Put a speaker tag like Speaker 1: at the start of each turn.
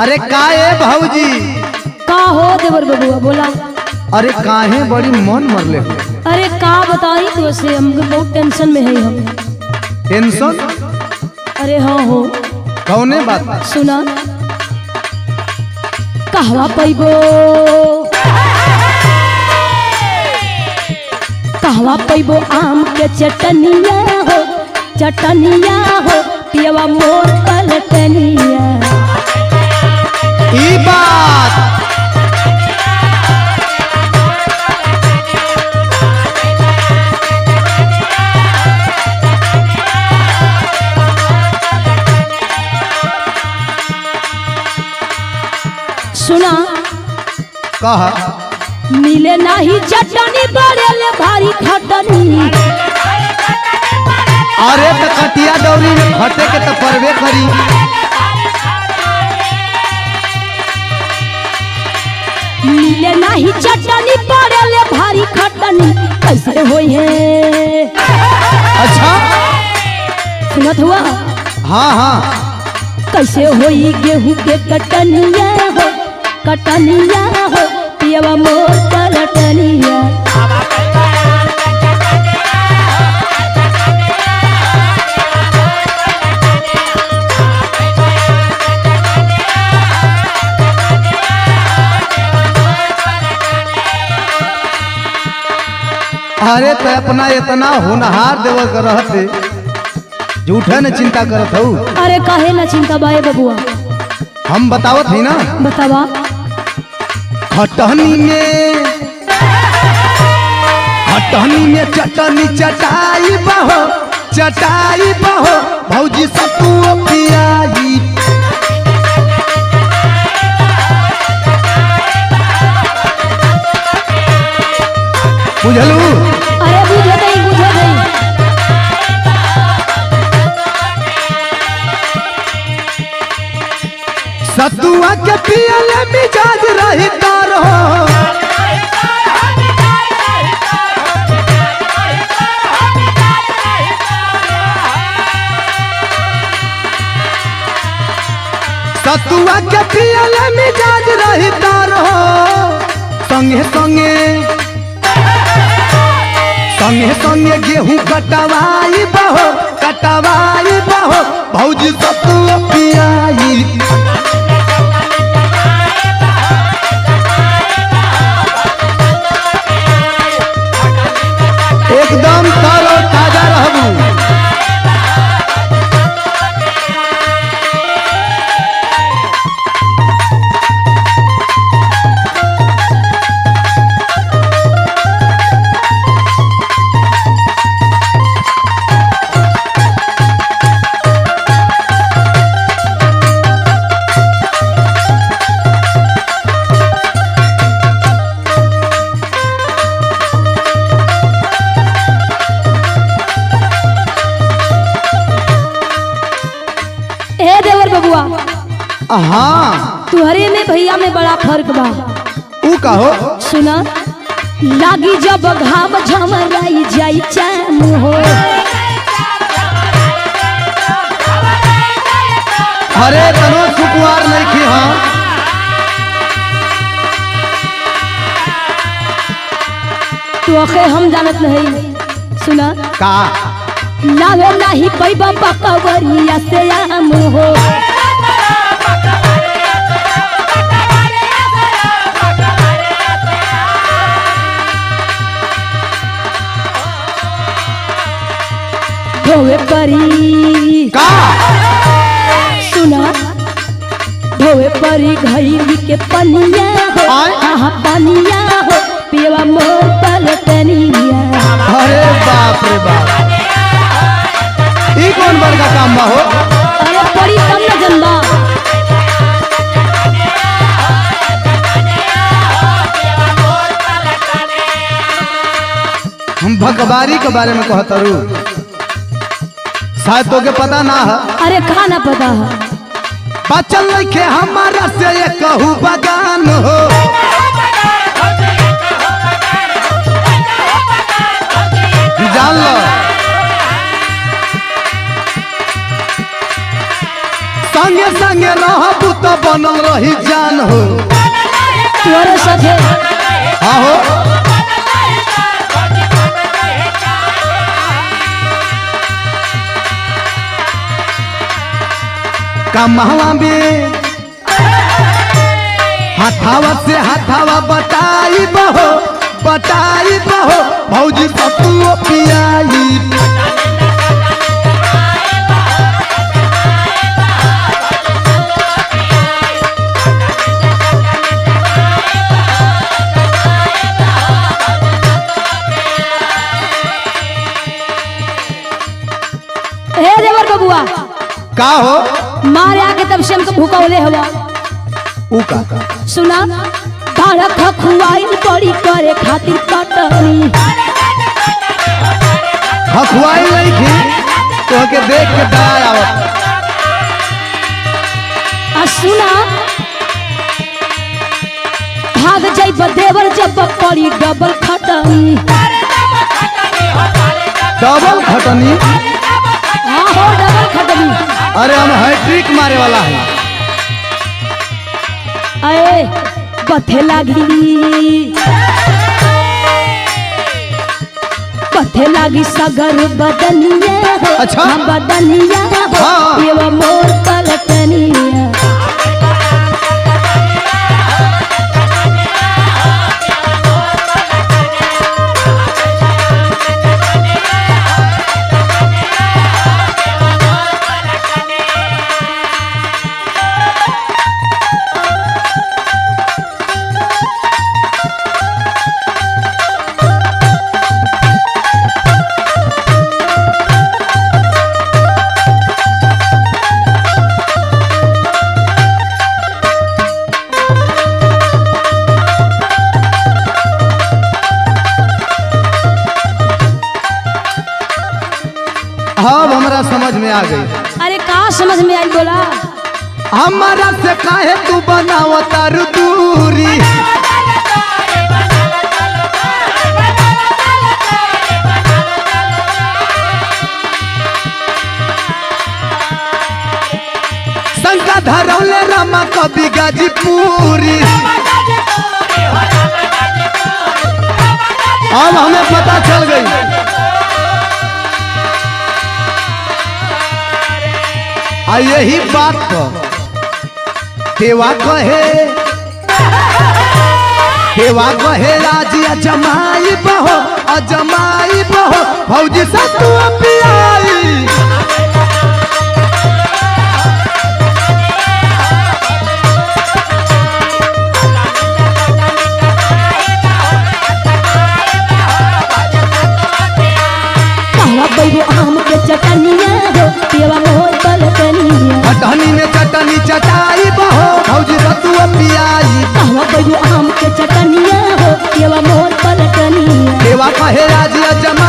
Speaker 1: अरे काहे भौजी?
Speaker 2: का हो देवर बबुआ बोला।
Speaker 1: अरे काहे बड़ी मन मरले हो?
Speaker 2: अरे का बताई तो से हम बहुत टेंशन में है हम।
Speaker 1: टेंशन?
Speaker 2: अरे हाँ हो।
Speaker 1: कौने बात?
Speaker 2: सुना कहवा पैबो कहवा पैबो आम के चटनिया हो पियवा मोर पलटनिया।
Speaker 1: ई बात
Speaker 2: सुना
Speaker 1: कहा
Speaker 2: मिले नहीं चटनी बड़ेले भारी खटनी।
Speaker 1: अरे तो कटिया दौरी में खटे के तो परवे करी।
Speaker 2: मिले नहीं चटनी बड़ेले भारी खटनी कैसे होई है?
Speaker 1: अच्छा
Speaker 2: सुनत हुआ?
Speaker 1: हाँ हाँ।
Speaker 2: कैसे होई गेहूं के कटनिया हो पियवा मोर पलटनिया।
Speaker 1: अरे तो अपना इतना होनहार देवल कर रहते झूठा न चिंता करत हो।
Speaker 2: अरे काहे ना चिंता बाए बबुआ?
Speaker 1: हम बतावत ही ना।
Speaker 2: बतावा।
Speaker 1: खटनी में चटनी चटाई बहो भौजी सतु पियाई। बुझलू?
Speaker 2: अरे बुझे नहीं।
Speaker 1: सतुआ के पियले मिजाज रही तार हो। सतुआ के पियले मिजाज रही तार हो। संगे संगे गेहूं कटवाई बहो भौजी सतुआ पियाई। एकदम तारो ताजा रहबू। हाँ
Speaker 2: तुहरे में भैया में बड़ा फर्क बा।
Speaker 1: ऊ कहो।
Speaker 2: सुना लागी जब घाम झमराई जाई चैन हो।
Speaker 1: अरे तनो सुकुआर नहीं की। हाँ
Speaker 2: तो अखे हम जानत नहीं। सुना
Speaker 1: का
Speaker 2: लावे नहीं पैबा पकवरिया से आम हो। धोवे परी
Speaker 1: का
Speaker 2: सुना धोवे परी घड़ी के पनिया हो पनिया हो पियवा मोर पलटनिया।
Speaker 1: अरे बाप रे बाप ई कौन बड़का काम बा हो?
Speaker 2: अरे परी तब न जनबा।
Speaker 1: हम भगवारी के बारे में कहतरू शायद तो के पता ना है।
Speaker 2: अरे कहा ना पता है?
Speaker 1: बचल लिखे हमारा से ये कहू बगान हो। जान लो संगे संगे रहबू तो बनल रही जान हो।
Speaker 2: तोरे साथे
Speaker 1: हाँ हो कमावा में हाथावा से हाथावा बताई बहो भौजी सतुओ पियाई।
Speaker 2: हे देवर बबुआ
Speaker 1: का हो
Speaker 2: मारे आके तब से हमको भूकौले हवा
Speaker 1: ऊ का
Speaker 2: सुना तारा खखुआई पड़ी करे खातिर कटनी
Speaker 1: हखुआई नहीं थी तो के देख के दया आवत।
Speaker 2: आ सुना भाग जाइब देवर जब पड़ी डबल खटनी।
Speaker 1: डबल खटनी
Speaker 2: हाँ हो डबल खटनी।
Speaker 1: अरे हम हैट्रिक मारे वाला है।
Speaker 2: अरे पथे लागी सगर बदनिया हो।
Speaker 1: अच्छा।
Speaker 2: हाँ, बदनिया हो।
Speaker 1: हाँ।
Speaker 2: ये वो मोर पलटनिया
Speaker 1: अब हमरा समझ में आ गई।
Speaker 2: अरे का समझ में आई बोला
Speaker 1: हमारा से काहे तू बनावता दूरी। शंका धरौले रामा कवि गाजीपुरी। अब हमें पता चल गई। आ यही बात पर देवा कहे राजी अजमाई बहो भौजी सतुआ पियाई।
Speaker 2: बैगो आम के चटनिया हो देवा मोर पलटनिया।
Speaker 1: चटनी में चटनी चटाई बहो भौजी सतुआ पियाई।
Speaker 2: बैगो आम के चटनिया हो देवा मोर पलटनिया।
Speaker 1: देवा कहे राजी अजमा